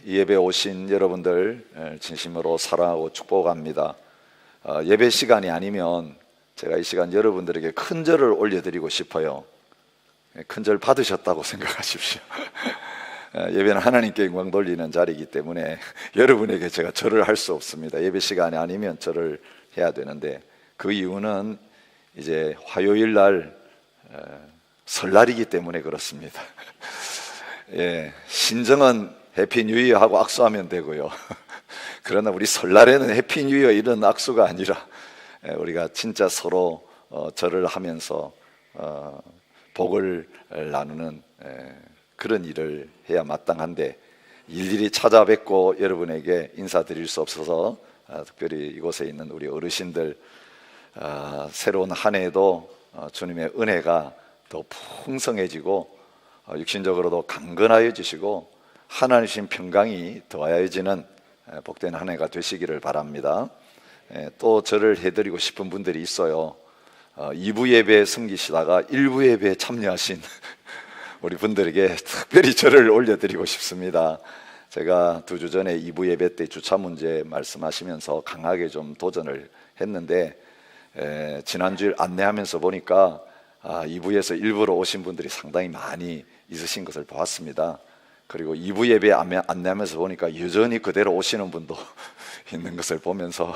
이 예배 오신 여러분들 진심으로 사랑하고 축복합니다. 예배 시간이 아니면 제가 이 시간 여러분들에게 큰 절을 올려드리고 싶어요. 큰 절 받으셨다고 생각하십시오. 예배는 하나님께 영광 돌리는 자리이기 때문에 여러분에게 제가 절을 할 수 없습니다. 예배 시간이 아니면 절을 해야 되는데, 그 이유는 이제 화요일 날 설날이기 때문에 그렇습니다. 신정은 해피 뉴 이어 하고 악수하면 되고요. 그러나 우리 설날에는 해피 뉴 이어 이런 악수가 아니라 우리가 진짜 서로 절을 하면서 복을 나누는 그런 일을 해야 마땅한데, 일일이 찾아뵙고 여러분에게 인사드릴 수 없어서 특별히 이곳에 있는 우리 어르신들, 새로운 한 해에도 주님의 은혜가 더 풍성해지고 육신적으로도 강건하여지시고 하나님신 평강이 더하여지는 복된 한 해가 되시기를 바랍니다. 또 절을 해드리고 싶은 분들이 있어요. 2부 예배에 섬기시다가 1부 예배에 참여하신 우리 분들에게 특별히 절을 올려드리고 싶습니다. 제가 2주 전에 2부 예배 때 주차 문제 말씀하시면서 강하게 좀 도전을 했는데, 지난주에 안내하면서 보니까 2부에서 일부러 오신 분들이 상당히 많이 있으신 것을 보았습니다. 그리고 2부 예배 안내하면서 보니까 여전히 그대로 오시는 분도 있는 것을 보면서,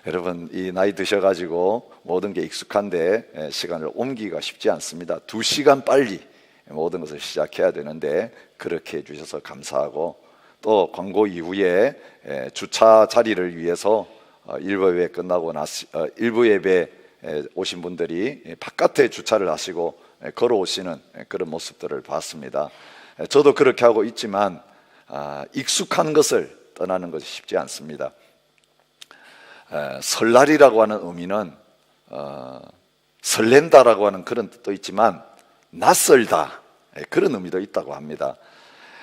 여러분, 이 나이 드셔가지고 모든 게 익숙한데 시간을 옮기기가 쉽지 않습니다. 2시간 빨리 모든 것을 시작해야 되는데 그렇게 해주셔서 감사하고, 또 광고 이후에 주차 자리를 위해서 1부 예배 끝나고 1부 예배 오신 분들이 바깥에 주차를 하시고 걸어오시는 그런 모습들을 봤습니다. 저도 그렇게 하고 있지만 익숙한 것을 떠나는 것이 쉽지 않습니다. 설날이라고 하는 의미는 설렌다라고 하는 그런 뜻도 있지만 낯설다, 그런 의미도 있다고 합니다.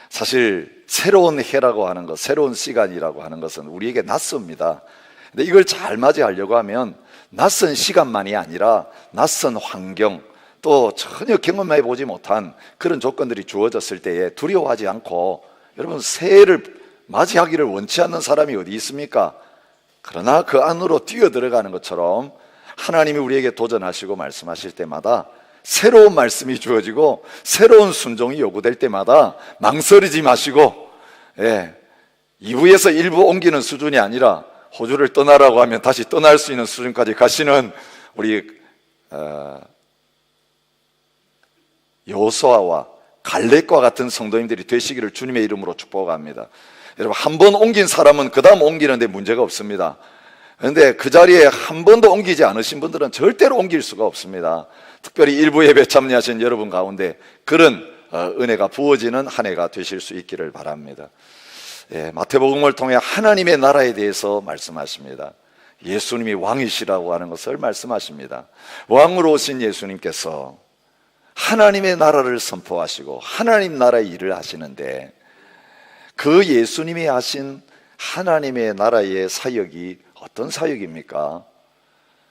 사실 새로운 해라고 하는 것, 새로운 시간이라고 하는 것은 우리에게 낯섭니다. 근데 이걸 잘 맞이하려고 하면 낯선 시간만이 아니라 낯선 환경, 또 전혀 경험해 보지 못한 그런 조건들이 주어졌을 때에 두려워하지 않고, 여러분, 새해를 맞이하기를 원치 않는 사람이 어디 있습니까? 그러나 그 안으로 뛰어 들어가는 것처럼 하나님이 우리에게 도전하시고 말씀하실 때마다, 새로운 말씀이 주어지고 새로운 순종이 요구될 때마다 망설이지 마시고, 2부에서 1부 옮기는 수준이 아니라 호주를 떠나라고 하면 다시 떠날 수 있는 수준까지 가시는 우리 여호수아와 갈렙과 같은 성도님들이 되시기를 주님의 이름으로 축복합니다. 여러분, 한 번 옮긴 사람은 그 다음 옮기는데 문제가 없습니다. 그런데 그 자리에 한 번도 옮기지 않으신 분들은 절대로 옮길 수가 없습니다. 특별히 일부 예배 참여하신 여러분 가운데 그런 은혜가 부어지는 한 해가 되실 수 있기를 바랍니다. 마태복음을 통해 하나님의 나라에 대해서 말씀하십니다. 예수님이 왕이시라고 하는 것을 말씀하십니다. 왕으로 오신 예수님께서 하나님의 나라를 선포하시고 하나님 나라의 일을 하시는데, 그 예수님이 하신 하나님의 나라의 사역이 어떤 사역입니까?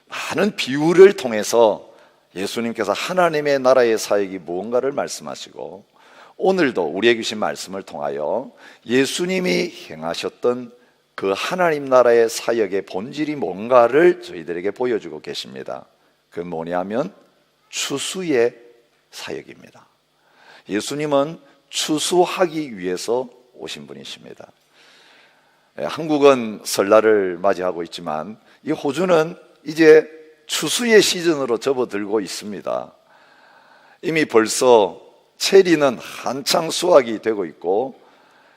많은 비유를 통해서 예수님께서 하나님의 나라의 사역이 무언가를 말씀하시고, 오늘도 우리에게 주신 말씀을 통하여 예수님이 행하셨던 그 하나님 나라의 사역의 본질이 뭔가를 저희들에게 보여주고 계십니다. 그 뭐냐면 추수의 사역입니다. 예수님은 추수하기 위해서 오신 분이십니다. 한국은 설날을 맞이하고 있지만 이 호주는 이제 추수의 시즌으로 접어들고 있습니다. 이미 벌써 체리는 한창 수확이 되고 있고,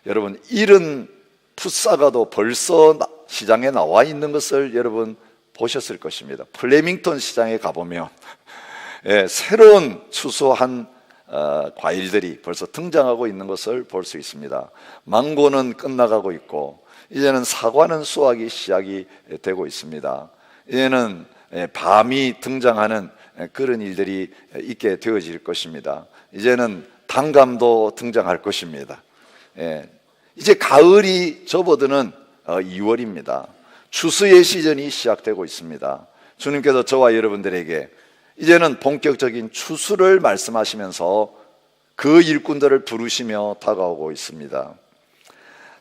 여러분, 이른 풋사과도 벌써 시장에 나와 있는 것을 여러분 보셨을 것입니다. 플레밍턴 시장에 가보면 새로운 추수한 과일들이 벌써 등장하고 있는 것을 볼 수 있습니다. 망고는 끝나가고 있고, 이제는 사과는 수확이 시작이 되고 있습니다. 이제는 밤이 등장하는 그런 일들이 있게 되어질 것입니다. 이제는 단감도 등장할 것입니다. 이제 가을이 접어드는 2월입니다. 추수의 시즌이 시작되고 있습니다. 주님께서 저와 여러분들에게 이제는 본격적인 추수를 말씀하시면서 그 일꾼들을 부르시며 다가오고 있습니다.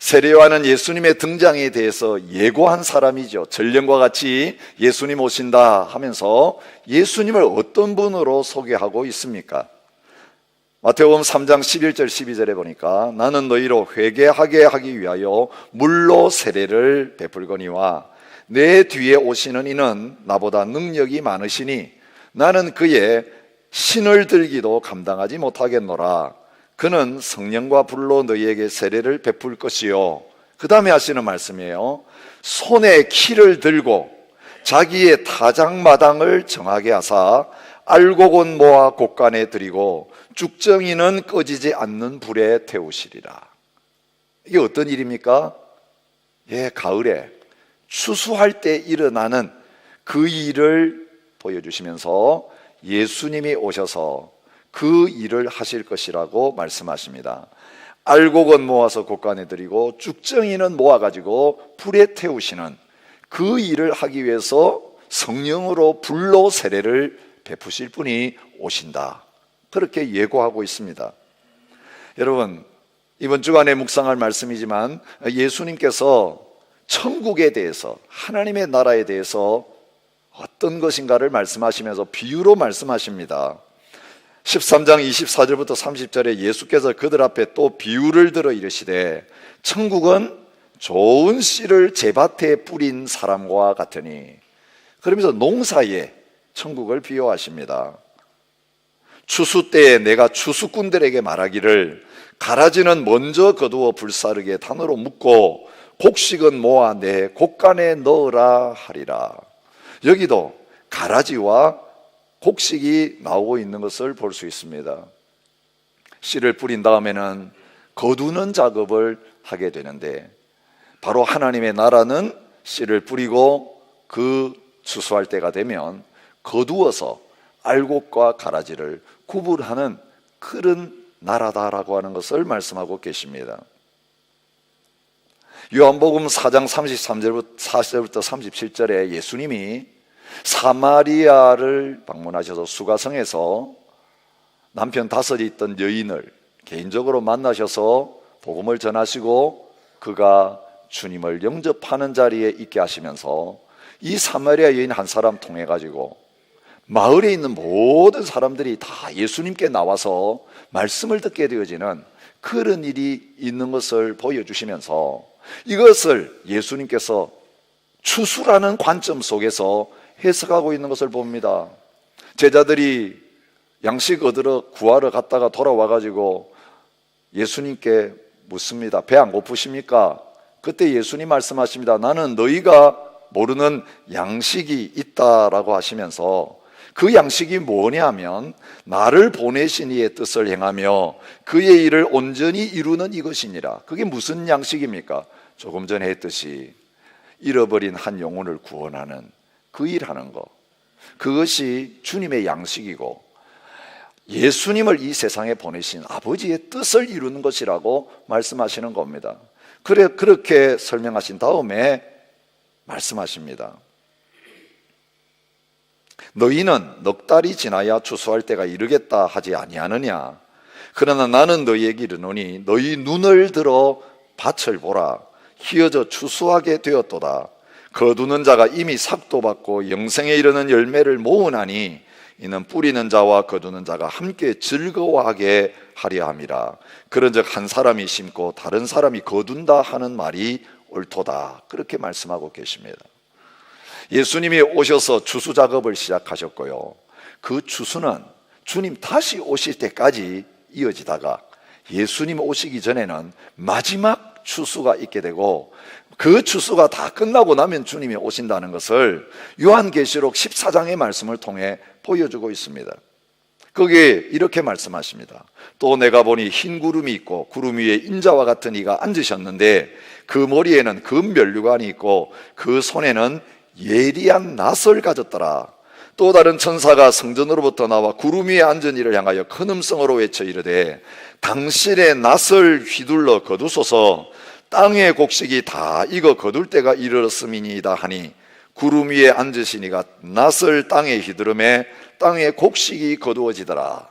세례요한은 예수님의 등장에 대해서 예고한 사람이죠. 전령과 같이 예수님 오신다 하면서 예수님을 어떤 분으로 소개하고 있습니까? 마태복음 3장 11절 12절에 보니까 나는 너희로 회개하게 하기 위하여 물로 세례를 베풀거니와 내 뒤에 오시는 이는 나보다 능력이 많으시니 나는 그의 신을 들기도 감당하지 못하겠노라. 그는 성령과 불로 너희에게 세례를 베풀 것이요. 그 다음에 하시는 말씀이에요. 손에 키를 들고 자기의 타작마당을 정하게 하사 알곡은 모아 곳간에 들이고 쭉정이는 꺼지지 않는 불에 태우시리라. 이게 어떤 일입니까? 가을에 추수할 때 일어나는 그 일을 보여주시면서 예수님이 오셔서 그 일을 하실 것이라고 말씀하십니다. 알곡은 모아서 곳간에 들이고 쭉정이는 모아가지고 불에 태우시는 그 일을 하기 위해서 성령으로 불로 세례를 베푸실 분이 오신다. 그렇게 예고하고 있습니다. 여러분, 이번 주간에 묵상할 말씀이지만 예수님께서 천국에 대해서, 하나님의 나라에 대해서 어떤 것인가를 말씀하시면서 비유로 말씀하십니다. 13장 24절부터 30절에 예수께서 그들 앞에 또 비유를 들어 이르시되 천국은 좋은 씨를 제밭에 뿌린 사람과 같으니, 그러면서 농사에 천국을 비유하십니다. 추수 때에 내가 추수꾼들에게 말하기를 가라지는 먼저 거두어 불사르게 단으로 묶고 곡식은 모아 내 곡간에 넣으라 하리라. 여기도 가라지와 곡식이 나오고 있는 것을 볼 수 있습니다. 씨를 뿌린 다음에는 거두는 작업을 하게 되는데, 바로 하나님의 나라는 씨를 뿌리고 그 추수할 때가 되면 거두어서 알곡과 가라지를 구분하는 그런 나라다라고 하는 것을 말씀하고 계십니다. 요한복음 4장 33절부터 40절부터 37절에 예수님이 사마리아를 방문하셔서 수가성에서 남편 5이 있던 여인을 개인적으로 만나셔서 복음을 전하시고 그가 주님을 영접하는 자리에 있게 하시면서 이 사마리아 여인 한 사람 통해 가지고 마을에 있는 모든 사람들이 다 예수님께 나와서 말씀을 듣게 되어지는 그런 일이 있는 것을 보여주시면서 이것을 예수님께서 추수라는 관점 속에서 해석하고 있는 것을 봅니다. 제자들이 양식 얻으러 구하러 갔다가 돌아와 가지고 예수님께 묻습니다. 배 안 고프십니까? 그때 예수님 말씀하십니다. 나는 너희가 모르는 양식이 있다라고 하시면서 그 양식이 뭐냐면 나를 보내신 이의 뜻을 행하며 그의 일을 온전히 이루는 이것이니라. 그게 무슨 양식입니까? 조금 전에 했듯이 잃어버린 한 영혼을 구원하는 그 일하는 것, 그것이 주님의 양식이고 예수님을 이 세상에 보내신 아버지의 뜻을 이루는 것이라고 말씀하시는 겁니다. 그렇게 설명하신 다음에 말씀하십니다. 너희는 넉 달이 지나야 추수할 때가 이르겠다 하지 아니하느냐? 그러나 나는 너희에게 이르노니 너희 눈을 들어 밭을 보라. 희어져 추수하게 되었도다. 거두는 자가 이미 삭도 받고 영생에 이르는 열매를 모으나니 이는 뿌리는 자와 거두는 자가 함께 즐거워하게 하려 함이라. 그런즉 한 사람이 심고 다른 사람이 거둔다 하는 말이 옳도다. 그렇게 말씀하고 계십니다. 예수님이 오셔서 추수 작업을 시작하셨고요, 그 추수는 주님 다시 오실 때까지 이어지다가 예수님 오시기 전에는 마지막 추수가 있게 되고 그 추수가 다 끝나고 나면 주님이 오신다는 것을 요한계시록 14장의 말씀을 통해 보여주고 있습니다. 거기에 이렇게 말씀하십니다. 또 내가 보니 흰 구름이 있고 구름 위에 인자와 같은 이가 앉으셨는데 그 머리에는 금 면류관이 있고 그 손에는 예리한 낫을 가졌더라. 또 다른 천사가 성전으로부터 나와 구름 위에 앉은 이를 향하여 큰 음성으로 외쳐 이르되 당신의 낫을 휘둘러 거두소서. 땅의 곡식이 다 익어 거둘 때가 이르렀음이니이다 하니 구름 위에 앉으시니가 낫을 땅에 휘두르매 땅의 곡식이 거두어지더라.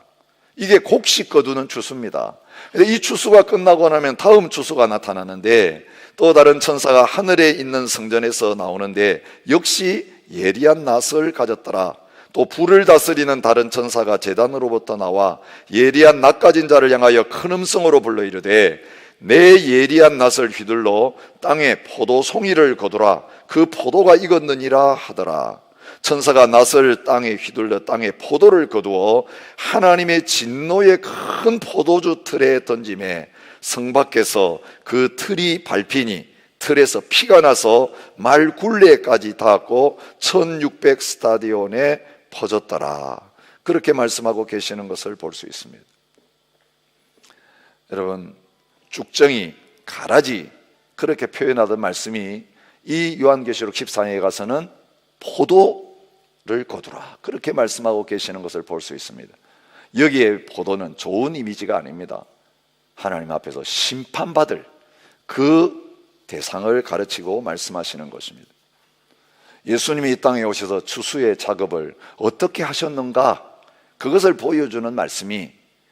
이게 곡식 거두는 추수입니다. 이 추수가 끝나고 나면 다음 추수가 나타나는데 또 다른 천사가 하늘에 있는 성전에서 나오는데 역시 예리한 낫을 가졌더라. 또 불을 다스리는 다른 천사가 제단으로부터 나와 예리한 낫 가진 자를 향하여 큰 음성으로 불러 이르되 내 예리한 낫을 휘둘러 땅에 포도송이를 거두라. 그 포도가 익었느니라 하더라. 천사가 낫을 땅에 휘둘러 땅에 포도를 거두어 하나님의 진노의 큰 포도주 틀에 던짐에 성 밖에서 그 틀이 밟히니 틀에서 피가 나서 말 굴레까지 닿았고 1600 스타디온에 퍼졌더라. 그렇게 말씀하고 계시는 것을 볼 수 있습니다. 여러분, 쭉정이, 가라지 그렇게 표현하던 말씀이 이 요한계시록 14장에 가서는 포도를 거두라 그렇게 말씀하고 계시는 것을 볼 수 있습니다. 여기에 포도는 좋은 이미지가 아닙니다. 하나님 앞에서 심판받을 그 대상을 가르치고 말씀하시는 것입니다. 예수님이 이 땅에 오셔서 추수의 작업을 어떻게 하셨는가, 그것을 보여주는 말씀이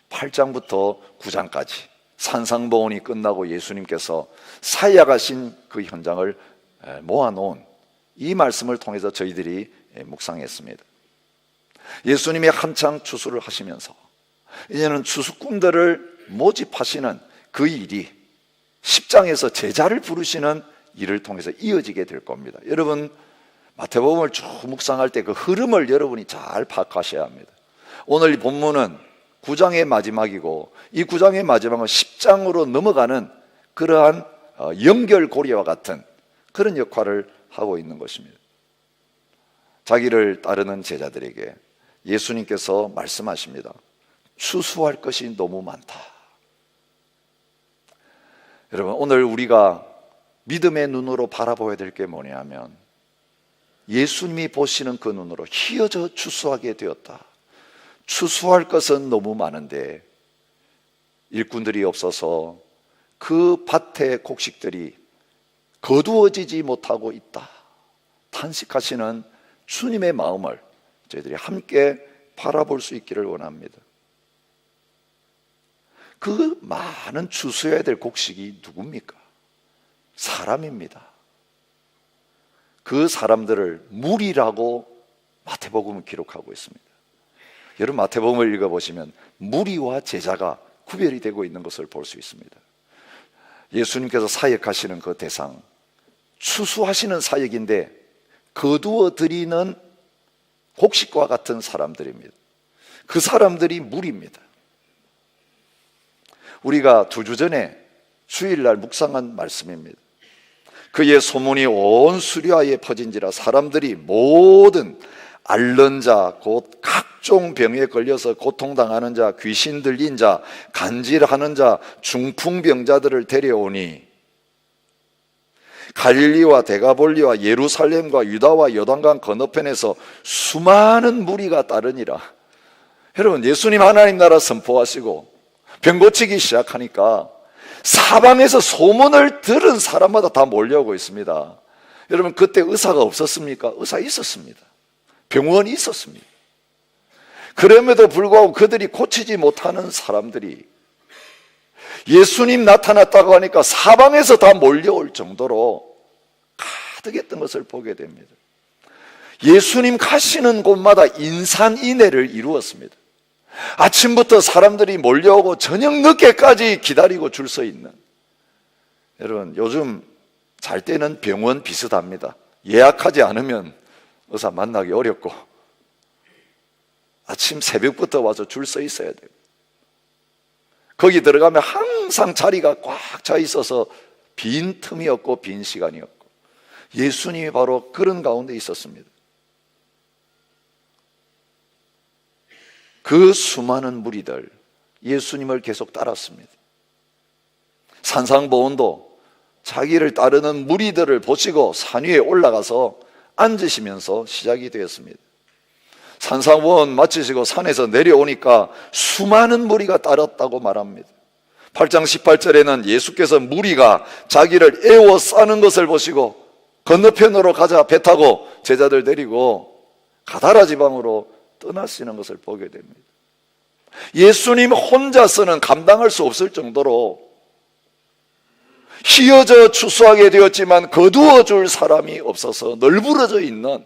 8장부터 9장까지 산상보훈이 끝나고 예수님께서 사역하신 그 현장을 모아놓은 이 말씀을 통해서 저희들이 묵상했습니다. 예수님이 한창 추수를 하시면서 이제는 추수꾼들을 모집하시는 그 일이 10장에서 제자를 부르시는 일을 통해서 이어지게 될 겁니다. 여러분, 마태복음을 쭉 묵상할 때 그 흐름을 여러분이 잘 파악하셔야 합니다. 오늘 이 본문은 9장의 마지막이고 이 9장의 마지막은 10장으로 넘어가는 그러한 연결고리와 같은 그런 역할을 하고 있는 것입니다. 자기를 따르는 제자들에게 예수님께서 말씀하십니다. 추수할 것이 너무 많다. 여러분, 오늘 우리가 믿음의 눈으로 바라봐야 될 게 뭐냐 하면 예수님이 보시는 그 눈으로 휘어져 추수하게 되었다. 추수할 것은 너무 많은데 일꾼들이 없어서 그 밭의 곡식들이 거두어지지 못하고 있다. 탄식하시는 주님의 마음을 저희들이 함께 바라볼 수 있기를 원합니다. 그 많은 추수해야 될 곡식이 누굽니까? 사람입니다. 그 사람들을 무리라고 마태복음은 기록하고 있습니다. 여러분, 마태복음을 읽어보시면 무리와 제자가 구별이 되고 있는 것을 볼 수 있습니다. 예수님께서 사역하시는 그 대상, 추수하시는 사역인데 거두어 드리는 곡식과 같은 사람들입니다. 그 사람들이 무리입니다. 우리가 2주 전에 주일날 묵상한 말씀입니다. 그의 소문이 온 수리아에 퍼진지라 사람들이 모든 앓는 자, 곧 각종 병에 걸려서 고통당하는 자, 귀신 들린 자, 간질하는 자, 중풍병자들을 데려오니 갈릴리와 데가볼리와 예루살렘과 유다와 요단강 건너편에서 수많은 무리가 따르니라. 여러분, 예수님 하나님 나라 선포하시고 병 고치기 시작하니까 사방에서 소문을 들은 사람마다 다 몰려오고 있습니다. 여러분, 그때 의사가 없었습니까? 의사 있었습니다. 병원이 있었습니다. 그럼에도 불구하고 그들이 고치지 못하는 사람들이 예수님 나타났다고 하니까 사방에서 다 몰려올 정도로 가득했던 것을 보게 됩니다. 예수님 가시는 곳마다 인산인해를 이루었습니다. 아침부터 사람들이 몰려오고 저녁 늦게까지 기다리고 줄 서 있는. 여러분, 요즘 잘 때는 병원 비슷합니다. 예약하지 않으면 의사 만나기 어렵고 아침 새벽부터 와서 줄 서 있어야 돼요. 거기 들어가면 항상 자리가 꽉 차 있어서 빈 틈이 없고 빈 시간이 없고, 예수님이 바로 그런 가운데 있었습니다. 그 수많은 무리들, 예수님을 계속 따랐습니다. 산상보훈도 자기를 따르는 무리들을 보시고 산 위에 올라가서 앉으시면서 시작이 되었습니다. 산상보훈 마치시고 산에서 내려오니까 수많은 무리가 따랐다고 말합니다. 8장 18절에는 예수께서 무리가 자기를 에워싸는 것을 보시고 건너편으로 가자 배 타고 제자들 데리고 가다라 지방으로 떠나시는 것을 보게 됩니다. 예수님 혼자서는 감당할 수 없을 정도로 휘어져 추수하게 되었지만 거두어 줄 사람이 없어서 널브러져 있는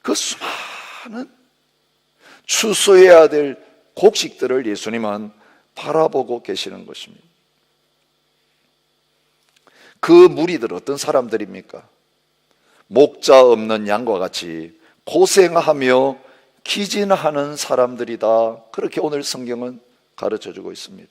그 수많은 추수해야 될 곡식들을 예수님은 바라보고 계시는 것입니다. 그 무리들 어떤 사람들입니까? 목자 없는 양과 같이 고생하며 기진하는 사람들이다. 그렇게 오늘 성경은 가르쳐주고 있습니다.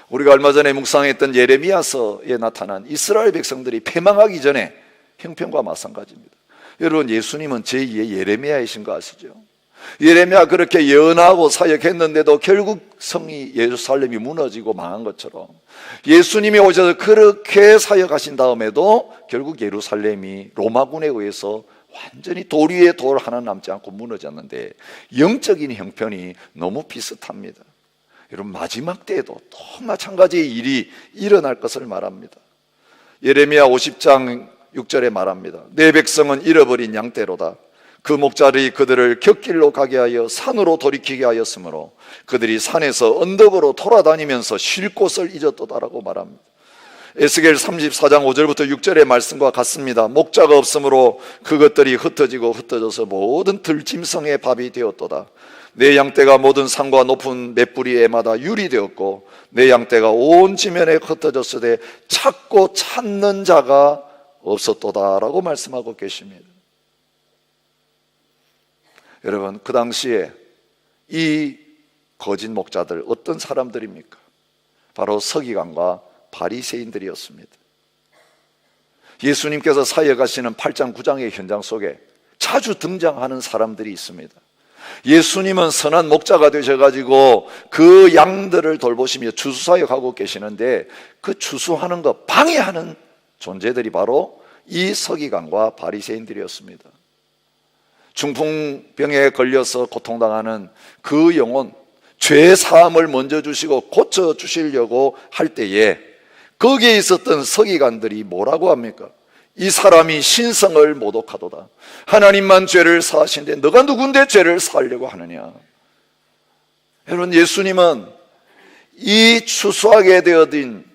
우리가 얼마 전에 묵상했던 예레미야서에 나타난 이스라엘 백성들이 패망하기 전에 형편과 마찬가지입니다. 여러분, 예수님은 제2의 예레미야이신 거 아시죠? 예레미야 그렇게 예언하고 사역했는데도 결국 성이 예루살렘이 무너지고 망한 것처럼 예수님이 오셔서 그렇게 사역하신 다음에도 결국 예루살렘이 로마군에 의해서 완전히 돌 위에 돌 하나 남지 않고 무너졌는데 영적인 형편이 너무 비슷합니다. 여러분, 마지막 때에도 또 마찬가지의 일이 일어날 것을 말합니다. 예레미야 50장 6절에 말합니다. 내 백성은 잃어버린 양떼로다. 그 목자들이 그들을 곁길로 가게 하여 산으로 돌이키게 하였으므로 그들이 산에서 언덕으로 돌아다니면서 쉴 곳을 잊었도다라고 말합니다. 에스겔 34장 5절부터 6절의 말씀과 같습니다. 목자가 없으므로 그것들이 흩어지고 흩어져서 모든 들짐승의 밥이 되었도다. 내 양떼가 모든 산과 높은 맷뿌리 에마다 율이 되었고 내 양떼가 온 지면에 흩어졌을 때 찾고 찾는 자가 없었도다라고 말씀하고 계십니다. 여러분, 그 당시에 이 거짓 목자들 어떤 사람들입니까? 바로 서기관과 바리새인들이었습니다. 예수님께서 사역하시는 8장 9장의 현장 속에 자주 등장하는 사람들이 있습니다. 예수님은 선한 목자가 되셔가지고 그 양들을 돌보시며 추수사역하고 계시는데 그 추수하는 것 방해하는 존재들이 바로 이 서기관과 바리새인들이었습니다. 중풍병에 걸려서 고통당하는 그 영혼, 죄 사함을 먼저 주시고 고쳐 주시려고 할 때에 거기에 있었던 서기관들이 뭐라고 합니까? 이 사람이 신성을 모독하도다. 하나님만 죄를 사하신데 너가 누군데 죄를 사하려고 하느냐. 여러분, 예수님은 이 추수하게 되어진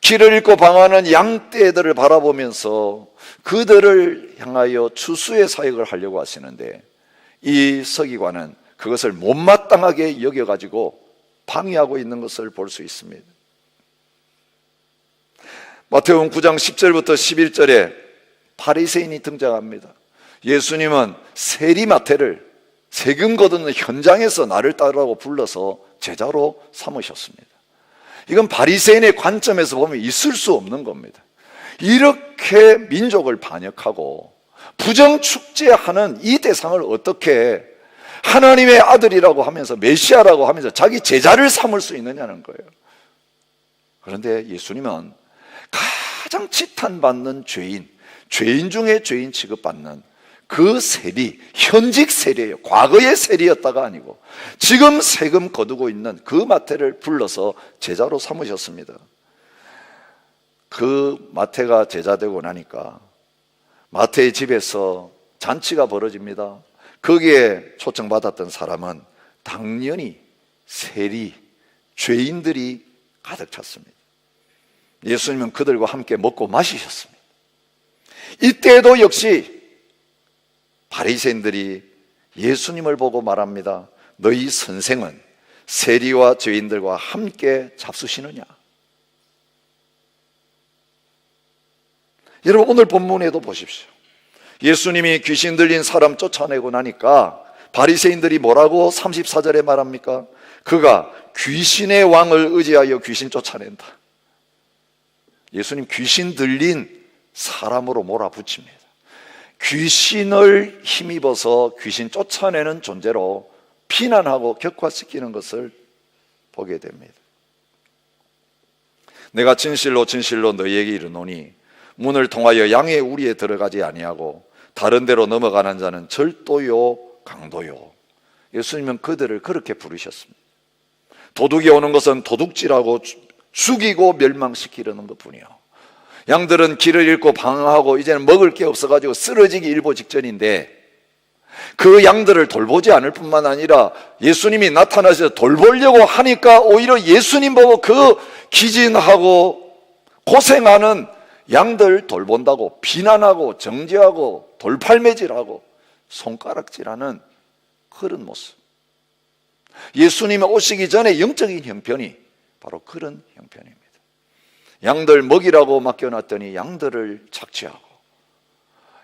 길을 잃고 방황하는 양떼들을 바라보면서 그들을 향하여 추수의 사역을 하려고 하시는데 이 서기관은 그것을 못마땅하게 여겨가지고 방해하고 있는 것을 볼 수 있습니다. 마태복음 9장 10절부터 11절에 바리새인이 등장합니다. 예수님은 세리마태를 세금 거두는 현장에서 나를 따르라고 불러서 제자로 삼으셨습니다. 이건 바리새인의 관점에서 보면 있을 수 없는 겁니다. 이렇게 민족을 반역하고 부정축제하는 이 대상을 어떻게 하나님의 아들이라고 하면서 메시아라고 하면서 자기 제자를 삼을 수 있느냐는 거예요. 그런데 예수님은 가장 치탄받는 죄인 중에 죄인 취급받는 그 세리, 현직 세리예요. 과거의 세리였다가 아니고 지금 세금 거두고 있는 그 마태를 불러서 제자로 삼으셨습니다. 그 마태가 제자되고 나니까 마태의 집에서 잔치가 벌어집니다. 거기에 초청받았던 사람은 당연히 세리, 죄인들이 가득 찼습니다. 예수님은 그들과 함께 먹고 마시셨습니다. 이때에도 역시 바리새인들이 예수님을 보고 말합니다. 너희 선생은 세리와 죄인들과 함께 잡수시느냐? 여러분, 오늘 본문에도 보십시오. 예수님이 귀신 들린 사람 쫓아내고 나니까 바리새인들이 뭐라고 34절에 말합니까? 그가 귀신의 왕을 의지하여 귀신 쫓아낸다. 예수님 귀신 들린 사람으로 몰아붙입니다. 귀신을 힘입어서 귀신 쫓아내는 존재로 비난하고 격화시키는 것을 보게 됩니다. 내가 진실로 진실로 너희에게 이르노니 문을 통하여 양의 우리에 들어가지 아니하고 다른 데로 넘어가는 자는 절도요 강도요. 예수님은 그들을 그렇게 부르셨습니다. 도둑이 오는 것은 도둑질하고 죽이고 멸망시키려는 것뿐이요. 양들은 길을 잃고 방황하고 이제는 먹을 게 없어가지고 쓰러지기 일보 직전인데 그 양들을 돌보지 않을 뿐만 아니라 예수님이 나타나서 돌보려고 하니까 오히려 예수님 보고 그 기진하고 고생하는 양들 돌본다고 비난하고 정죄하고 돌팔매질하고 손가락질하는 그런 모습. 예수님이 오시기 전에 영적인 형편이 바로 그런 형편입니다. 양들 먹이라고 맡겨놨더니 양들을 착취하고,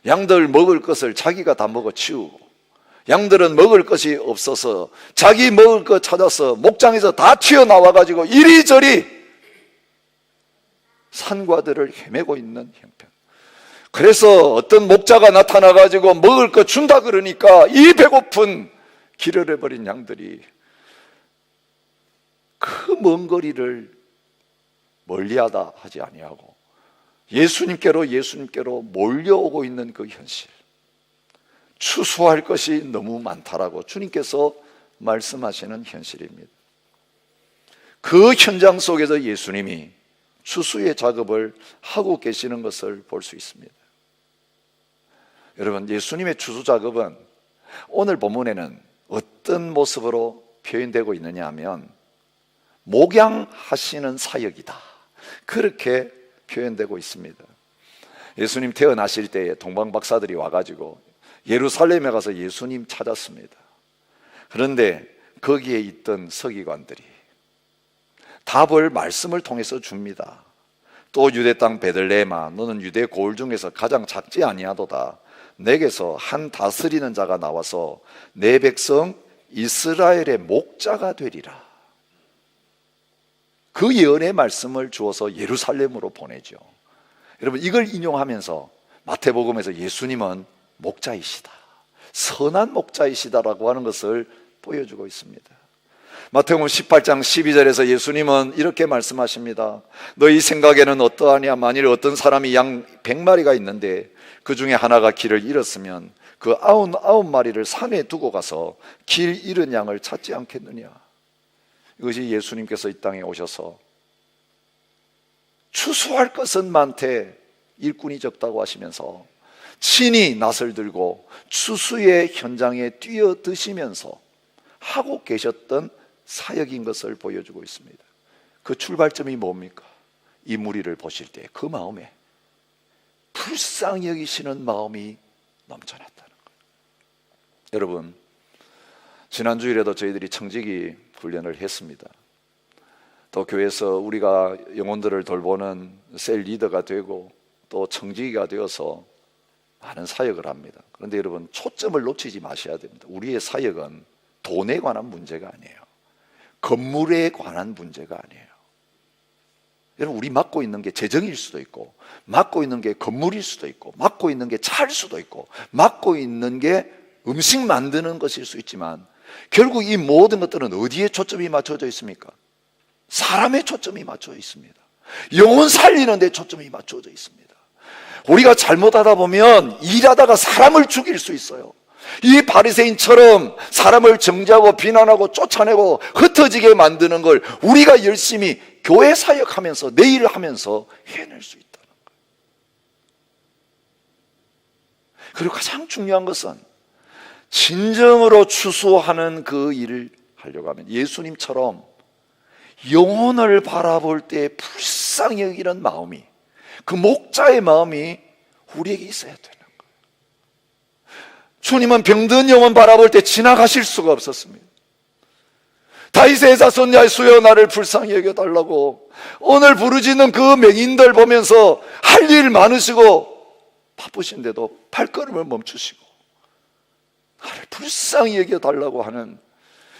양들 먹을 것을 자기가 다 먹어 치우고, 양들은 먹을 것이 없어서 자기 먹을 것 찾아서 목장에서 다 튀어나와가지고 이리저리 산과들을 헤매고 있는 형편. 그래서 어떤 목자가 나타나가지고 먹을 것 준다 그러니까 이 배고픈 길을 잃어버린 양들이 그 먼 거리를 멀리하다 하지 아니하고 예수님께로 몰려오고 있는 그 현실, 추수할 것이 너무 많다라고 주님께서 말씀하시는 현실입니다. 그 현장 속에서 예수님이 추수의 작업을 하고 계시는 것을 볼 수 있습니다. 여러분, 예수님의 추수 작업은 오늘 본문에는 어떤 모습으로 표현되고 있느냐 하면 목양하시는 사역이다, 그렇게 표현되고 있습니다. 예수님 태어나실 때에 동방박사들이 와가지고 예루살렘에 가서 예수님 찾았습니다. 그런데 거기에 있던 서기관들이 답을 말씀을 통해서 줍니다. 또 유대 땅 베들레헴아, 너는 유대 고을 중에서 가장 작지 아니하도다. 내게서 한 다스리는 자가 나와서 내 백성 이스라엘의 목자가 되리라. 그 예언의 말씀을 주어서 예루살렘으로 보내죠. 여러분, 이걸 인용하면서 마태복음에서 예수님은 목자이시다, 선한 목자이시다라고 하는 것을 보여주고 있습니다. 마태복음 18장 12절에서 예수님은 이렇게 말씀하십니다. 너희 생각에는 어떠하냐? 만일 어떤 사람이 양 100마리가 있는데 그 중에 하나가 길을 잃었으면 그 99마리를 산에 두고 가서 길 잃은 양을 찾지 않겠느냐? 이것이 예수님께서 이 땅에 오셔서 추수할 것은 많되 일꾼이 적다고 하시면서 친히 낫을 들고 추수의 현장에 뛰어드시면서 하고 계셨던 사역인 것을 보여주고 있습니다. 그 출발점이 뭡니까? 이 무리를 보실 때 그 마음에 불쌍히 여기시는 마음이 넘쳐났다는 거예요. 여러분, 지난 주일에도 저희들이 청지기 훈련을 했습니다. 또 교회에서 우리가 영혼들을 돌보는 셀 리더가 되고 또 청지기가 되어서 많은 사역을 합니다. 그런데 여러분, 초점을 놓치지 마셔야 됩니다. 우리의 사역은 돈에 관한 문제가 아니에요. 건물에 관한 문제가 아니에요. 여러분, 우리 맡고 있는 게 재정일 수도 있고, 맡고 있는 게 건물일 수도 있고, 맡고 있는 게 차일 수도 있고, 맡고 있는 게 음식 만드는 것일 수 있지만 결국 이 모든 것들은 어디에 초점이 맞춰져 있습니까? 사람의 초점이 맞춰져 있습니다. 영혼 살리는 데 초점이 맞춰져 있습니다. 우리가 잘못하다 보면 일하다가 사람을 죽일 수 있어요. 이 바리새인처럼 사람을 정죄하고 비난하고 쫓아내고 흩어지게 만드는 걸 우리가 열심히 교회 사역하면서 내 일을 하면서 해낼 수 있다는 거예요. 그리고 가장 중요한 것은 진정으로 추수하는 그 일을 하려고 하면 예수님처럼 영혼을 바라볼 때 불쌍히 여기는 마음이, 그 목자의 마음이 우리에게 있어야 되는 거예요. 주님은 병든 영혼 바라볼 때 지나가실 수가 없었습니다. 다윗의 자손 야수여 나를 불쌍히 여겨달라고 오늘 부르짖는 그 맹인들 보면서 할 일 많으시고 바쁘신데도 발걸음을 멈추시고 나를 불쌍히 여겨달라고 하는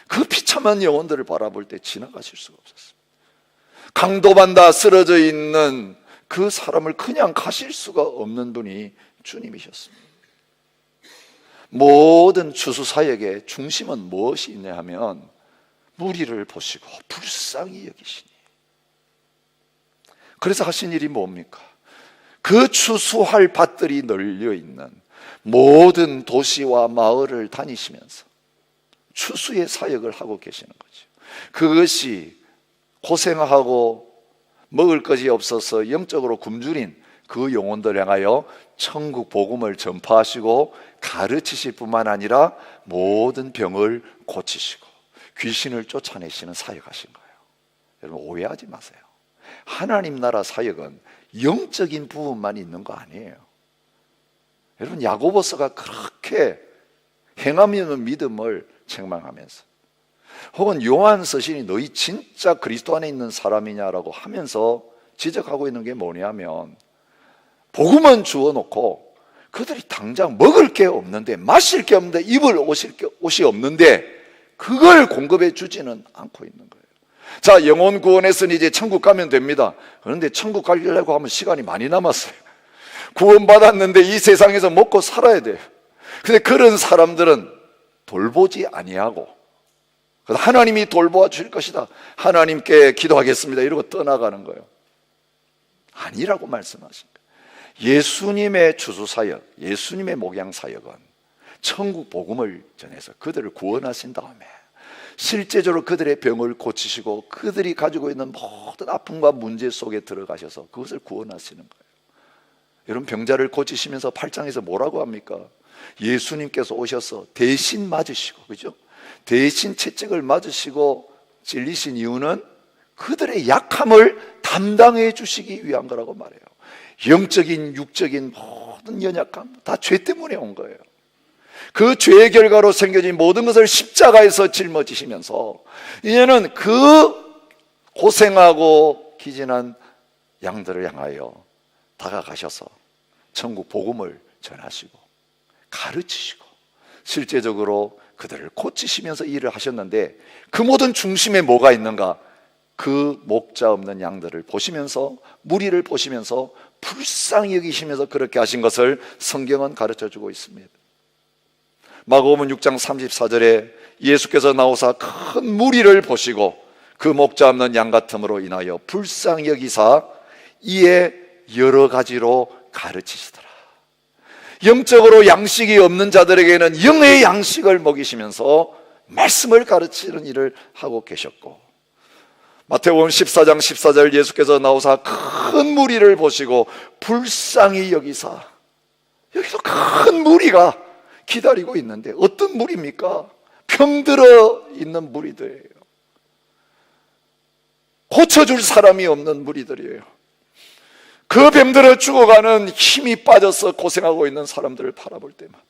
그 비참한 영혼들을 바라볼 때 지나가실 수가 없었습니다. 강도반다 쓰러져 있는 그 사람을 그냥 가실 수가 없는 분이 주님이셨습니다. 모든 추수사역의 중심은 무엇이 있냐 하면 무리를 보시고 불쌍히 여기시니. 그래서 하신 일이 뭡니까? 그 추수할 밭들이 널려있는 모든 도시와 마을을 다니시면서 추수의 사역을 하고 계시는 거죠. 그것이 고생하고 먹을 것이 없어서 영적으로 굶주린 그 영혼들 향하여 천국 복음을 전파하시고 가르치실 뿐만 아니라 모든 병을 고치시고 귀신을 쫓아내시는 사역하신 거예요. 여러분 오해하지 마세요. 하나님 나라 사역은 영적인 부분만 있는 거 아니에요. 여러분 야고보서가 그렇게 행함이 없는 믿음을 책망하면서, 혹은 요한 서신이 너희 진짜 그리스도 안에 있는 사람이냐라고 하면서 지적하고 있는 게 뭐냐면, 복음은 주어놓고 그들이 당장 먹을 게 없는데, 마실 게 없는데, 입을 옷이 없는데 그걸 공급해 주지는 않고 있는 거예요. 자, 영혼 구원에서는 이제 천국 가면 됩니다. 그런데 천국 가려고 하면 시간이 많이 남았어요. 구원받았는데 이 세상에서 먹고 살아야 돼요. 근데 그런 사람들은 돌보지 아니하고, 하나님이 돌보아 주실 것이다, 하나님께 기도하겠습니다, 이러고 떠나가는 거예요. 아니라고 말씀하신 거예요. 예수님의 주수사역, 예수님의 목양사역은 천국 복음을 전해서 그들을 구원하신 다음에 실제적으로 그들의 병을 고치시고 그들이 가지고 있는 모든 아픔과 문제 속에 들어가셔서 그것을 구원하시는 거예요. 여러분 병자를 고치시면서 8장에서 뭐라고 합니까? 예수님께서 오셔서 대신 맞으시고, 그죠? 대신 채찍을 맞으시고 찔리신 이유는 그들의 약함을 담당해 주시기 위한 거라고 말해요. 영적인 육적인 모든 연약함 다 죄 때문에 온 거예요. 그 죄의 결과로 생겨진 모든 것을 십자가에서 짊어지시면서 이제는 그 고생하고 기진한 양들을 향하여 다가가셔서 천국 복음을 전하시고 가르치시고 실제적으로 그들을 고치시면서 일을 하셨는데, 그 모든 중심에 뭐가 있는가? 그 목자 없는 양들을 보시면서, 무리를 보시면서 불쌍히 여기시면서 그렇게 하신 것을 성경은 가르쳐주고 있습니다. 마가복음 6장 34절에 예수께서 나오사 큰 무리를 보시고 그 목자 없는 양 같음으로 인하여 불쌍히 여기사 이에 여러 가지로 가르치시더라. 영적으로 양식이 없는 자들에게는 영의 양식을 먹이시면서 말씀을 가르치는 일을 하고 계셨고, 마태복음 14장 14절 예수께서 나오사 큰 무리를 보시고 불쌍히 여기사, 여기서 큰 무리가 기다리고 있는데 어떤 무리입니까? 병들어 있는 무리들이에요. 고쳐줄 사람이 없는 무리들이에요. 그 병들어 죽어가는 힘이 빠져서 고생하고 있는 사람들을 바라볼 때마다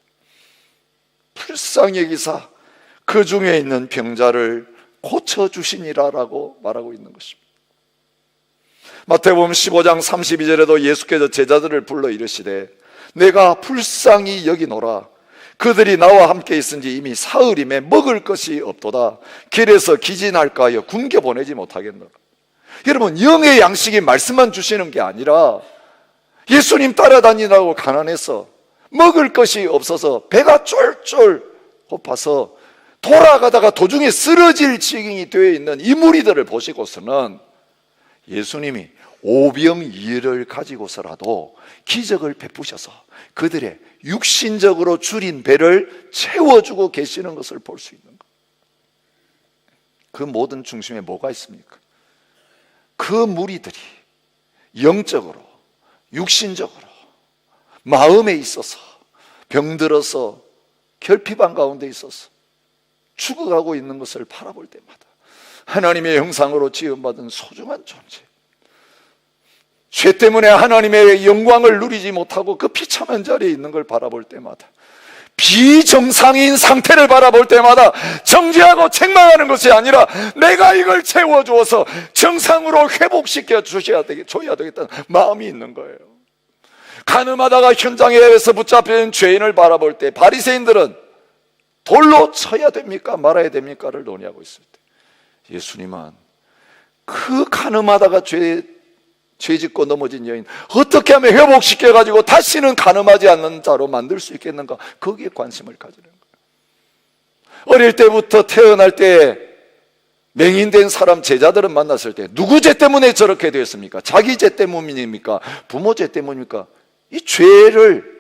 불쌍히 여기사 그 중에 있는 병자를 고쳐주시니라라고 말하고 있는 것입니다. 마태복음 15장 32절에도 예수께서 제자들을 불러 이르시되 내가 불쌍히 여기노라. 그들이 나와 함께 있은지 이미 사흘임에 먹을 것이 없도다. 길에서 기진할까 하여 굶겨 보내지 못하겠노라. 여러분, 영의 양식이 말씀만 주시는 게 아니라 예수님 따라다니라고 가난해서 먹을 것이 없어서 배가 쫄쫄 고파서 돌아가다가 도중에 쓰러질 지경이 되어 있는 이 무리들을 보시고서는 예수님이 오병이어를 가지고서라도 기적을 베푸셔서 그들의 육신적으로 줄인 배를 채워주고 계시는 것을 볼 수 있는 것. 그 모든 중심에 뭐가 있습니까? 그 무리들이 영적으로, 육신적으로, 마음에 있어서 병들어서 결핍한 가운데 있어서 죽어가고 있는 것을 바라볼 때마다 하나님의 형상으로 지음받은 소중한 존재, 죄 때문에 하나님의 영광을 누리지 못하고 그 비참한 자리에 있는 걸 바라볼 때마다, 비정상인 상태를 바라볼 때마다 정죄하고 책망하는 것이 아니라 내가 이걸 채워주어서 정상으로 회복시켜 줘야 되겠다는 마음이 있는 거예요. 가늠하다가 현장에서 붙잡힌 죄인을 바라볼 때 바리새인들은 돌로 쳐야 됩니까 말아야 됩니까를 논의하고 있을 때, 예수님은 그 가늠하다가 죄 짓고 넘어진 여인 어떻게 하면 회복시켜가지고 다시는 가늠하지 않는 자로 만들 수 있겠는가, 거기에 관심을 가지는 거예요. 어릴 때부터 태어날 때 맹인된 사람 제자들은 만났을 때 누구 죄 때문에 저렇게 되었습니까? 자기 죄 때문입니까? 부모 죄 때문입니까? 이 죄를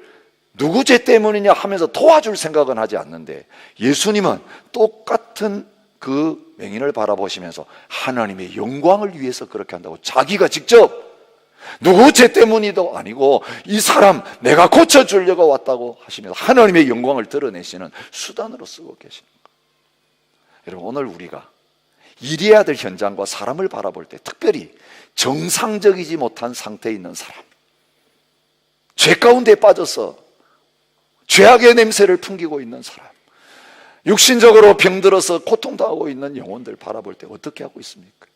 누구 죄 때문이냐 하면서 도와줄 생각은 하지 않는데, 예수님은 똑같은 그 맹인을 바라보시면서 하나님의 영광을 위해서 그렇게 한다고 자기가 직접 누구 죄 때문이도 아니고 이 사람 내가 고쳐주려고 왔다고 하시면서 하나님의 영광을 드러내시는 수단으로 쓰고 계십니다. 여러분, 오늘 우리가 일해야 될 현장과 사람을 바라볼 때 특별히 정상적이지 못한 상태에 있는 사람, 죄 가운데 빠져서 죄악의 냄새를 풍기고 있는 사람, 육신적으로 병들어서 고통당하고 있는 영혼들 바라볼 때 어떻게 하고 있습니까?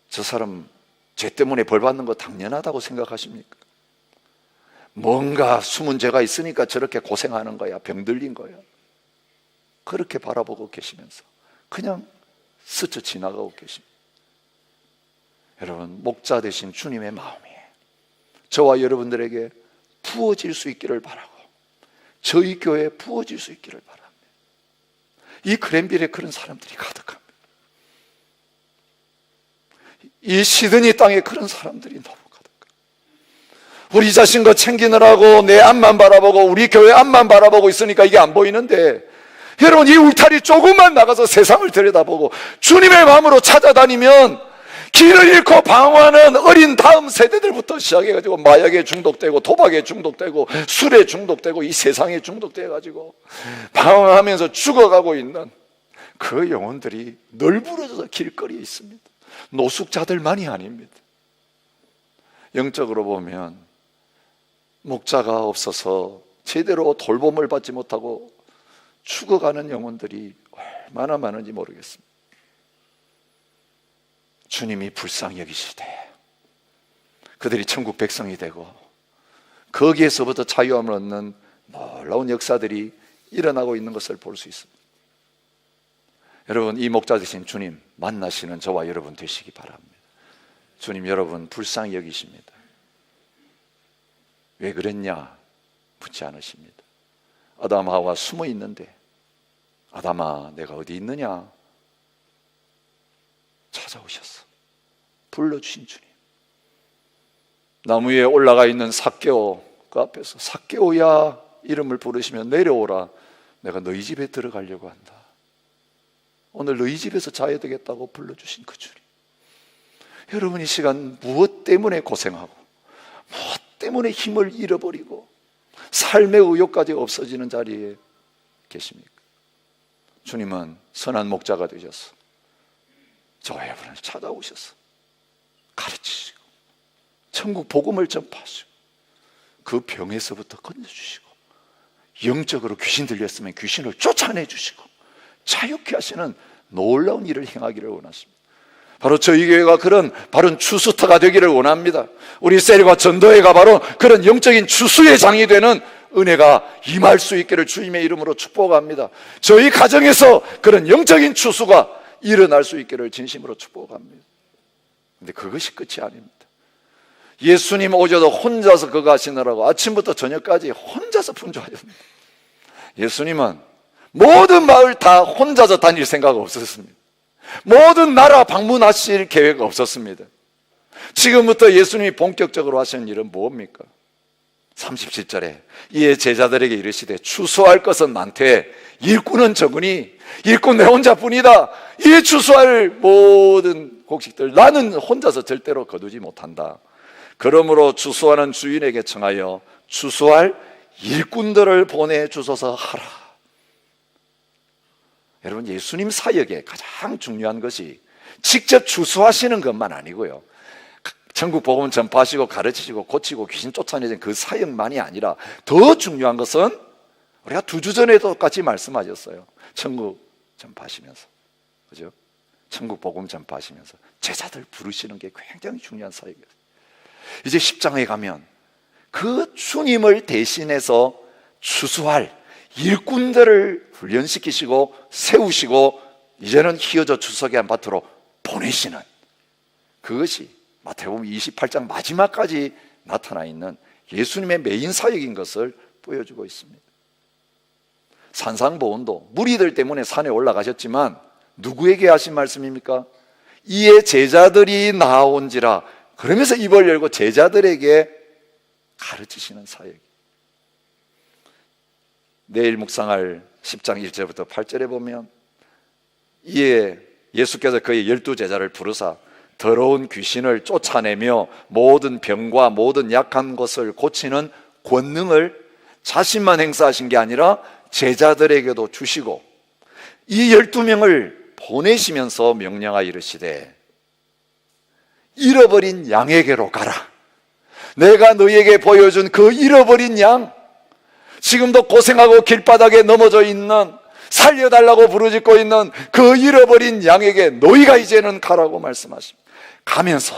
저 사람 죄 때문에 벌 받는 거 당연하다고 생각하십니까? 뭔가 숨은 죄가 있으니까 저렇게 고생하는 거야, 병들린 거야, 그렇게 바라보고 계시면서 그냥 스쳐 지나가고 계십니다. 여러분, 목자 되신 주님의 마음이 저와 여러분들에게 부어질 수 있기를 바라고 저희 교회에 부어질 수 있기를 바랍니다. 이 그랜빌에 그런 사람들이 가득합니다. 이 시드니 땅에 그런 사람들이 너무 가득합니다. 우리 자신 거 챙기느라고 내 앞만 바라보고 우리 교회 앞만 바라보고 있으니까 이게 안 보이는데, 여러분, 이 울타리 조금만 나가서 세상을 들여다보고 주님의 마음으로 찾아다니면 길을 잃고 방황하는 어린 다음 세대들부터 시작해가지고 마약에 중독되고 도박에 중독되고 술에 중독되고 이 세상에 중독돼가지고 방황하면서 죽어가고 있는 그 영혼들이 널브러져서 길거리에 있습니다. 노숙자들만이 아닙니다. 영적으로 보면 목자가 없어서 제대로 돌봄을 받지 못하고 죽어가는 영혼들이 얼마나 많은지 모르겠습니다. 주님이 불쌍히 여기시되 그들이 천국 백성이 되고 거기에서부터 자유함을 얻는 놀라운 역사들이 일어나고 있는 것을 볼 수 있습니다. 여러분, 이 목자 되신 주님 만나시는 저와 여러분 되시기 바랍니다. 주님, 여러분 불쌍히 여기십니다. 왜 그랬냐 묻지 않으십니다. 아담 하와 숨어 있는데 아담아 내가 어디 있느냐 찾아오셨어. 불러주신 주님. 나무 위에 올라가 있는 삭개오 그 앞에서 삭개오야 이름을 부르시며 내려오라. 내가 너희 집에 들어가려고 한다. 오늘 너희 집에서 자야 되겠다고 불러주신 그 주님. 여러분, 이 시간 무엇 때문에 고생하고 무엇 때문에 힘을 잃어버리고 삶의 의욕까지 없어지는 자리에 계십니까? 주님은 선한 목자가 되셔서 저와 여러분을 찾아오셔서 가르치시고 천국 복음을 전파하시고 그 병에서부터 건져주시고 영적으로 귀신 들렸으면 귀신을 쫓아내주시고 자유케 하시는 놀라운 일을 행하기를 원하십니다. 바로 저희 교회가 그런 바른 추수터가 되기를 원합니다. 우리 셀과 전도회가 바로 그런 영적인 추수의 장이 되는 은혜가 임할 수 있기를 주님의 이름으로 축복합니다. 저희 가정에서 그런 영적인 추수가 일어날 수 있기를 진심으로 축복합니다. 근데 그것이 끝이 아닙니다. 예수님 오셔도 혼자서 그거 하시느라고 아침부터 저녁까지 혼자서 분주하셨습니다. 예수님은 모든 마을 다 혼자서 다닐 생각 없었습니다. 모든 나라 방문하실 계획 없었습니다. 지금부터 예수님이 본격적으로 하시는 일은 뭡니까? 37절에 이에 제자들에게 이르시되 추수할 것은 많되 일꾼은 적으니 일꾼 내 혼자뿐이다. 이 추수할 모든 곡식들 나는 혼자서 절대로 거두지 못한다. 그러므로 추수하는 주인에게 청하여 추수할 일꾼들을 보내주소서 하라. 여러분, 예수님 사역에 가장 중요한 것이 직접 추수하시는 것만 아니고요, 천국 복음 전파하시고 가르치시고 고치고 귀신 쫓아내는 그 사역만이 아니라 더 중요한 것은 우리가 2주 전에도 같이 말씀하셨어요. 천국 전파하시면서, 그죠? 천국 복음 전파하시면서 제자들 부르시는 게 굉장히 중요한 사역이에요. 이제 10장에 가면 그 주님을 대신해서 추수할 일꾼들을 훈련시키시고 세우시고 이제는 휘어져 주석의 한 밭으로 보내시는, 그것이 마태복음 28장 마지막까지 나타나 있는 예수님의 메인 사역인 것을 보여주고 있습니다. 산상보훈도 무리들 때문에 산에 올라가셨지만 누구에게 하신 말씀입니까? 이에 제자들이 나온지라, 그러면서 입을 열고 제자들에게 가르치시는 사역. 내일 묵상할 10장 1절부터 8절에 보면 이에 예수께서 그의 12 제자를 부르사 더러운 귀신을 쫓아내며 모든 병과 모든 약한 것을 고치는 권능을 자신만 행사하신 게 아니라 제자들에게도 주시고 이 12명을 보내시면서 명령하여 이르시되 잃어버린 양에게로 가라. 내가 너희에게 보여준 그 잃어버린 양, 지금도 고생하고 길바닥에 넘어져 있는, 살려달라고 부르짖고 있는 그 잃어버린 양에게 너희가 이제는 가라고 말씀하십니다. 가면서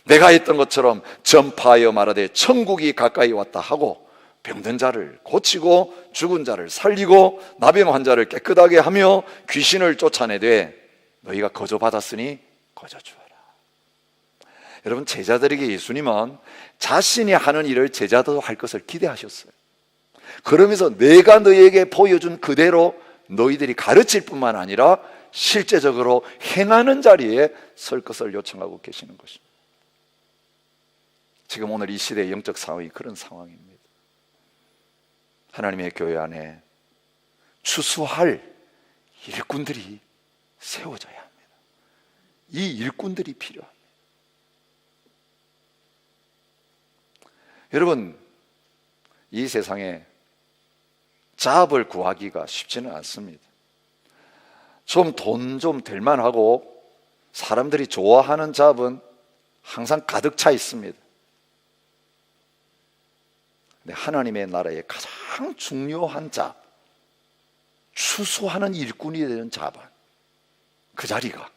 내가 했던 것처럼 전파하여 말하되 천국이 가까이 왔다 하고 병든 자를 고치고 죽은 자를 살리고 나병 환자를 깨끗하게 하며 귀신을 쫓아내되 너희가 거저받았으니 거저주어라. 여러분, 제자들에게 예수님은 자신이 하는 일을 제자도 할 것을 기대하셨어요. 그러면서 내가 너희에게 보여준 그대로 너희들이 가르칠 뿐만 아니라 실제적으로 행하는 자리에 설 것을 요청하고 계시는 것입니다. 지금 오늘 이 시대의 영적 상황이 그런 상황입니다. 하나님의 교회 안에 추수할 일꾼들이 세워져야 합니다. 이 일꾼들이 필요합니다. 여러분, 이 세상에 잡을 구하기가 쉽지는 않습니다. 좀 돈 좀 될 만하고 사람들이 좋아하는 잡은 항상 가득 차 있습니다. 근데 하나님의 나라의 가장 중요한 잡, 추수하는 일꾼이 되는 잡은 그 자리가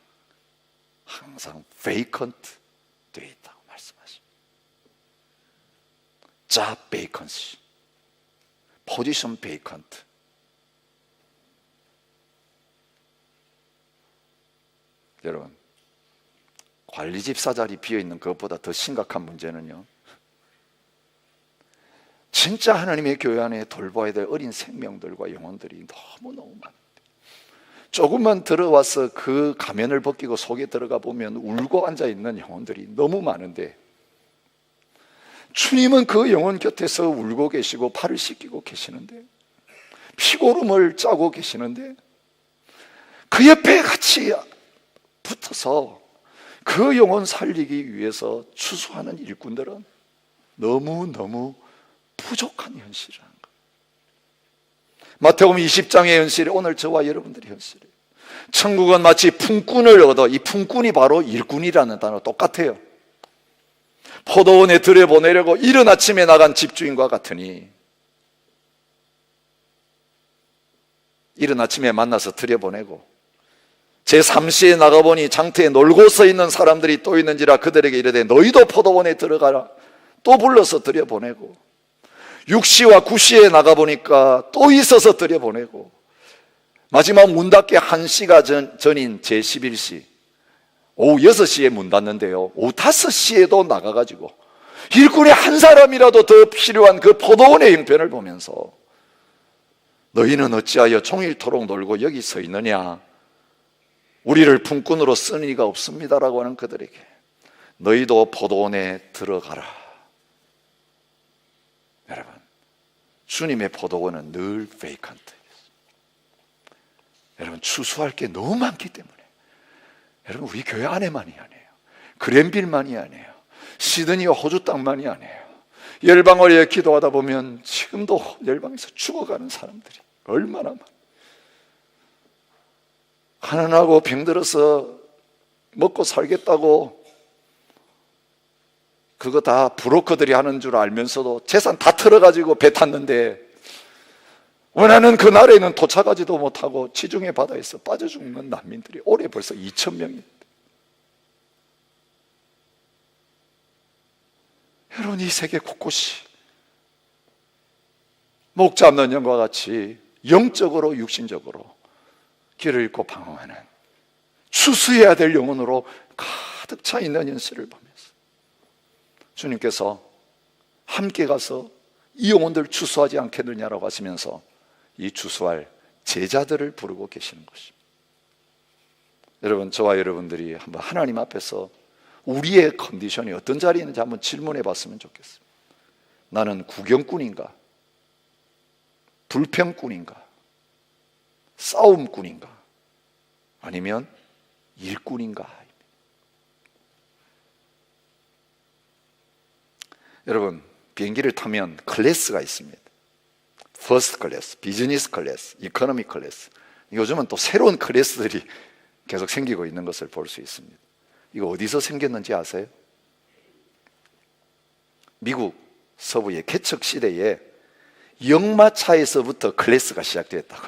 항상 베이컨트 되어 있다고 말씀하십니다. 잡 베이컨시, 포지션 베이컨트. 여러분, 관리집사 자리 비어있는 것보다 더 심각한 문제는요, 진짜 하나님의 교회 안에 돌봐야 될 어린 생명들과 영혼들이 너무너무 많은데, 조금만 들어와서 그 가면을 벗기고 속에 들어가 보면 울고 앉아있는 영혼들이 너무 많은데, 주님은 그 영혼 곁에서 울고 계시고 팔을 씻기고 계시는데, 피고름을 짜고 계시는데, 그 옆에 같이 붙어서 그 영혼 살리기 위해서 추수하는 일꾼들은 너무너무 부족한 현실이라는 거예요. 마태복음 20장의 현실이 오늘 저와 여러분들의 현실이에요. 천국은 마치 품꾼을 얻어, 이 품꾼이 바로 일꾼이라는 단어 똑같아요. 포도원에 들여보내려고 이른 아침에 나간 집주인과 같으니, 이른 아침에 만나서 들여보내고 제3시에 나가보니 장터에 놀고 서 있는 사람들이 또 있는지라 그들에게 이르되 너희도 포도원에 들어가라. 또 불러서 들여보내고 6시와 9시에 나가보니까 또 있어서 들여보내고 마지막 문 닫기 1시가 전인 제11시 오후 6시에 문 닫는데요, 오후 5시에도 나가가지고 일꾼의 한 사람이라도 더 필요한 그 포도원의 형편을 보면서 너희는 어찌하여 종일토록 놀고 여기 서 있느냐, 우리를 품꾼으로 쓰는 이가 없습니다라고 하는 그들에게 너희도 포도원에 들어가라. 여러분, 주님의 포도원은 늘 베이컨트예요. 여러분, 추수할 게 너무 많기 때문에, 여러분, 우리 교회 안에만이 아니에요. 그랜빌만이 아니에요. 시드니와 호주 땅만이 아니에요. 열방을 위해 기도하다 보면 지금도 열방에서 죽어가는 사람들이 얼마나 많아요. 가난하고 병들어서 먹고 살겠다고 그거 다 브로커들이 하는 줄 알면서도 재산 다 털어가지고 배 탔는데 원하는 그 나라에는 도착하지도 못하고 지중해 바다에서 빠져 죽는 난민들이 올해 벌써 2,000명이. 여러분, 이 세계 곳곳이 목 잡는 영과 같이 영적으로 육신적으로 길을 잃고 방황하는, 추수해야 될 영혼으로 가득 차 있는 현실을 보면서 주님께서 함께 가서 이 영혼들 추수하지 않겠느냐라고 하시면서 이 추수할 제자들을 부르고 계시는 것입니다. 여러분, 저와 여러분들이 한번 하나님 앞에서 우리의 컨디션이 어떤 자리에 있는지 한번 질문해 봤으면 좋겠습니다. 나는 구경꾼인가? 불평꾼인가? 싸움꾼인가? 아니면 일꾼인가? 여러분, 비행기를 타면 클래스가 있습니다. 퍼스트 클래스, 비즈니스 클래스, 이코노미 클래스. 요즘은 또 새로운 클래스들이 계속 생기고 있는 것을 볼 수 있습니다. 이거 어디서 생겼는지 아세요? 미국 서부의 개척 시대에 역마차에서부터 클래스가 시작되었다고.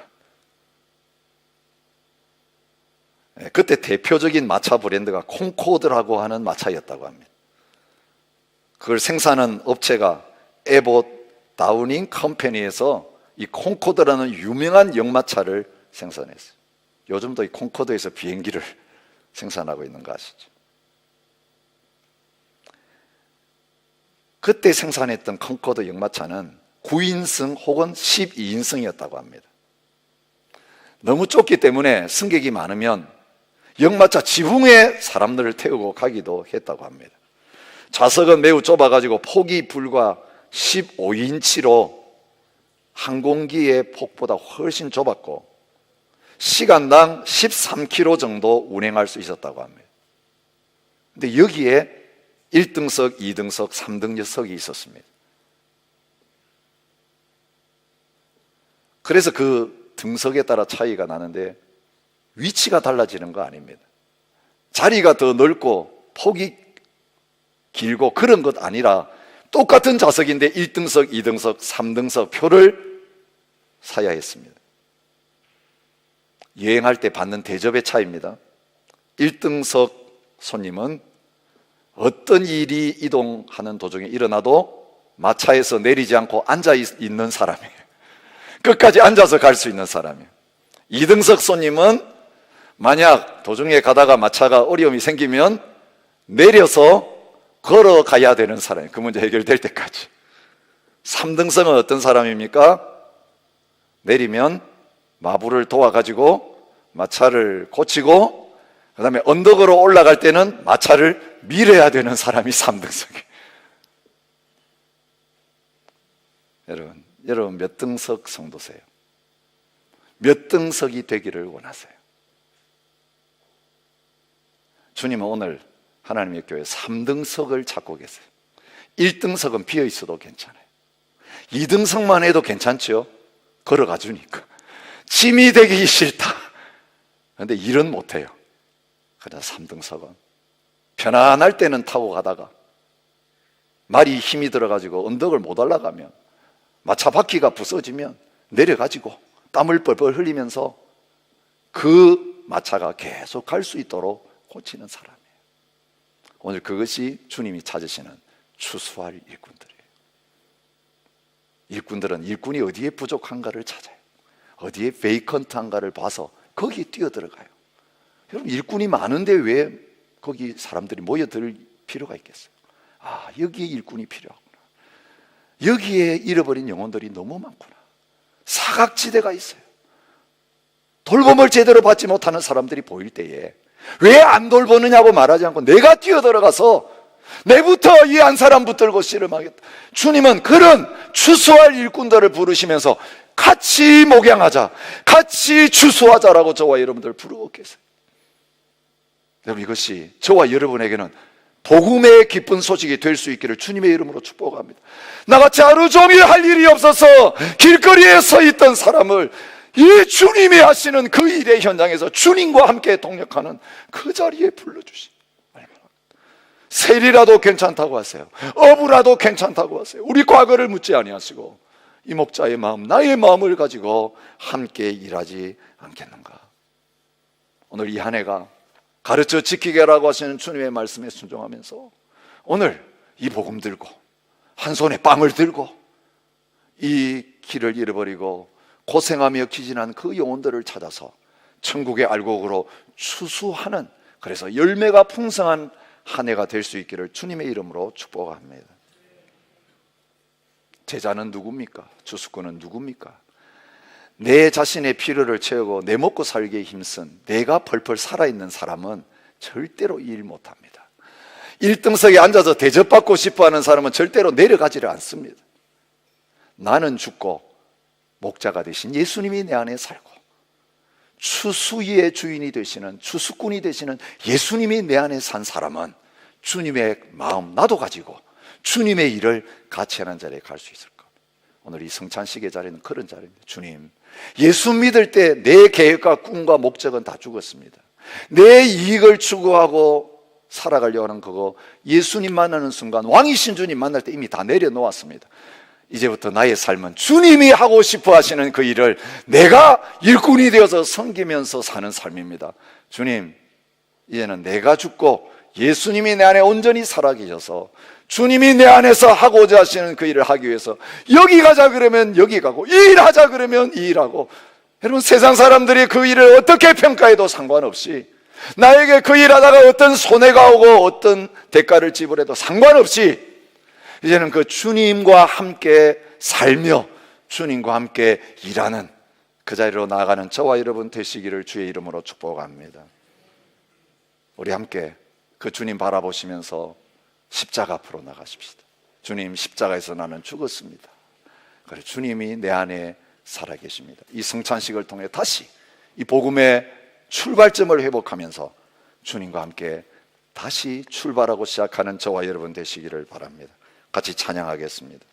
그때 대표적인 마차 브랜드가 콩코드라고 하는 마차였다고 합니다. 그걸 생산한 업체가 에봇 다우닝 컴퍼니에서 이 콩코드라는 유명한 역마차를 생산했어요. 요즘도 이 콩코드에서 비행기를 생산하고 있는 거 아시죠? 그때 생산했던 콩코드 역마차는 9인승 혹은 12인승이었다고 합니다. 너무 좁기 때문에 승객이 많으면 역마차 지붕에 사람들을 태우고 가기도 했다고 합니다. 좌석은 매우 좁아가지고 폭이 불과 15인치로 항공기의 폭보다 훨씬 좁았고 시간당 13km 정도 운행할 수 있었다고 합니다. 근데 여기에 1등석, 2등석, 3등석이 있었습니다. 그래서 그 등석에 따라 차이가 나는데 위치가 달라지는 거 아닙니다. 자리가 더 넓고 폭이 길고 그런 것 아니라 똑같은 좌석인데 1등석, 2등석, 3등석 표를 사야 했습니다. 여행할 때 받는 대접의 차이입니다. 1등석 손님은 어떤 일이 이동하는 도중에 일어나도 마차에서 내리지 않고 앉아 있는 사람이에요. 끝까지 앉아서 갈 수 있는 사람이에요. 2등석 손님은 만약 도중에 가다가 마차가 어려움이 생기면 내려서 걸어가야 되는 사람이에요. 그 문제 해결될 때까지. 3등석은 어떤 사람입니까? 내리면 마부를 도와가지고 마차를 고치고 그 다음에 언덕으로 올라갈 때는 마차를 밀어야 되는 사람이 3등석이에요. 여러분 몇 등석 성도세요? 몇 등석이 되기를 원하세요? 주님은 오늘 하나님의 교회 3등석을 찾고 계세요. 1등석은 비어 있어도 괜찮아요. 2등석만 해도 괜찮죠? 걸어가 주니까. 짐이 되기 싫다. 그런데 일은 못해요. 그냥 3등석은 편안할 때는 타고 가다가 말이 힘이 들어가지고 언덕을 못 올라가면 마차 바퀴가 부서지면 내려가지고 땀을 뻘뻘 흘리면서 그 마차가 계속 갈 수 있도록 고치는 사람이에요. 오늘 그것이 주님이 찾으시는 추수할 일꾼들이에요. 일꾼들은 일꾼이 어디에 부족한가를 찾아요. 어디에 베이컨트한가를 봐서 거기에 뛰어들어가요. 여러분 일꾼이 많은데 왜 거기 사람들이 모여들 필요가 있겠어요? 아, 여기에 일꾼이 필요하구나. 여기에 잃어버린 영혼들이 너무 많구나. 사각지대가 있어요. 돌봄을 제대로 받지 못하는 사람들이 보일 때에 왜 안 돌보느냐고 말하지 않고 내가 뛰어들어가서 내부터 이 한 사람 붙들고 씨름하겠다. 주님은 그런 추수할 일꾼들을 부르시면서 같이 목양하자, 같이 추수하자라고 저와 여러분들 부르고 계세요. 여러분 이것이 저와 여러분에게는 복음의 기쁜 소식이 될 수 있기를 주님의 이름으로 축복합니다. 나같이 하루 종일 할 일이 없어서 길거리에 서 있던 사람을 이 주님이 하시는 그 일의 현장에서 주님과 함께 동력하는 그 자리에 불러주시. 세리라도 괜찮다고 하세요. 어부라도 괜찮다고 하세요. 우리 과거를 묻지 아니하시고 이 목자의 마음, 나의 마음을 가지고 함께 일하지 않겠는가. 오늘 이 한 해가 가르쳐 지키게라고 하시는 주님의 말씀에 순종하면서 오늘 이 복음 들고 한 손에 빵을 들고 이 길을 잃어버리고 고생하며 기진한 그 영혼들을 찾아서 천국의 알곡으로 추수하는, 그래서 열매가 풍성한 한 해가 될 수 있기를 주님의 이름으로 축복합니다. 제자는 누굽니까? 추수꾼은 누굽니까? 내 자신의 필요를 채우고 내 먹고 살기에 힘쓴, 내가 펄펄 살아있는 사람은 절대로 일 못합니다. 1등석에 앉아서 대접받고 싶어하는 사람은 절대로 내려가지를 않습니다. 나는 죽고 목자가 되신 예수님이 내 안에 살고 추수의 주인이 되시는, 추수꾼이 되시는 예수님이 내 안에 산 사람은 주님의 마음 나도 가지고 주님의 일을 같이 하는 자리에 갈 수 있을 겁니다. 오늘 이 성찬식의 자리는 그런 자리입니다. 주님, 예수 믿을 때 내 계획과 꿈과 목적은 다 죽었습니다. 내 이익을 추구하고 살아가려고 하는 그거, 예수님 만나는 순간, 왕이신 주님 만날 때 이미 다 내려놓았습니다. 이제부터 나의 삶은 주님이 하고 싶어 하시는 그 일을 내가 일꾼이 되어서 섬기면서 사는 삶입니다. 주님, 이제는 내가 죽고 예수님이 내 안에 온전히 살아계셔서 주님이 내 안에서 하고자 하시는 그 일을 하기 위해서 여기 가자 그러면 여기 가고, 이 일 하자 그러면 이 일하고, 여러분, 세상 사람들이 그 일을 어떻게 평가해도 상관없이, 나에게 그 일 하다가 어떤 손해가 오고 어떤 대가를 지불해도 상관없이, 이제는 그 주님과 함께 살며 주님과 함께 일하는 그 자리로 나아가는 저와 여러분 되시기를 주의 이름으로 축복합니다. 우리 함께 그 주님 바라보시면서 십자가 앞으로 나가십시다. 주님, 십자가에서 나는 죽었습니다. 그래, 주님이 내 안에 살아계십니다. 이 성찬식을 통해 다시 이 복음의 출발점을 회복하면서 주님과 함께 다시 출발하고 시작하는 저와 여러분 되시기를 바랍니다. 같이 찬양하겠습니다.